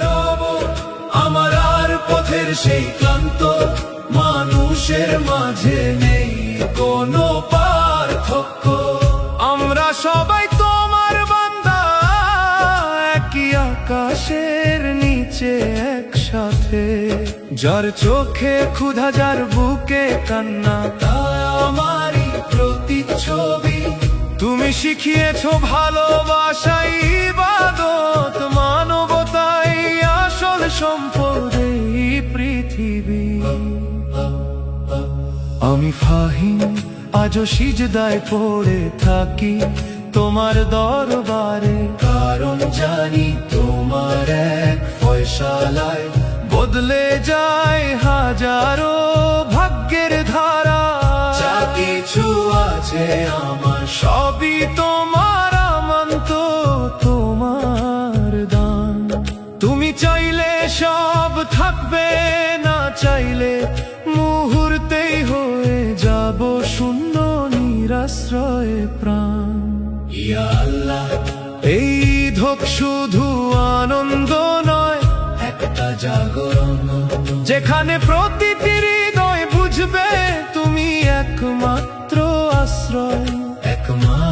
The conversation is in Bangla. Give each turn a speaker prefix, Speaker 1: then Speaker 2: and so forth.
Speaker 1: রব আমার আর পথের সেই ক্লান্ত মানুষের মাঝে নেই কোনো পার্থক্য। আমরা সবাই তোমার বান্দা, একই আকাশের নিচে একসাথে। যার চোখে ক্ষুধা, যার বুকে কান্না, তা আমারই প্রতিচ্ছবি। তুমি শিখিয়েছো ভালোবাসাই ইবাদত, মানবতাই আসল সম্পদ এই পৃথিবী। আমি ফাহিম আজও সিজদায় পড়ে থাকি তোমার দরবারে, কারণ জানি তোমার এক ফয়সালায় বদলে যায় হাজারো ভাগ্যের ধারা। যা কিছু আছে আমার সবই তোমার আমানত, তোমার দান। তুমি চাইলে সব থাকবে, না চাইলে মুহূর্তেই হয়ে যাব শূন্য নিরাশ্রয়ে প্রাণ। ইয়া আল্লাহ, এই ধোক শুধু আনন্দ নয়, একটা জাগরণ, যেখানে প্রতিটি হৃদয় বুঝবে তুমি একমাত্র আশ্রয়, একমাত্র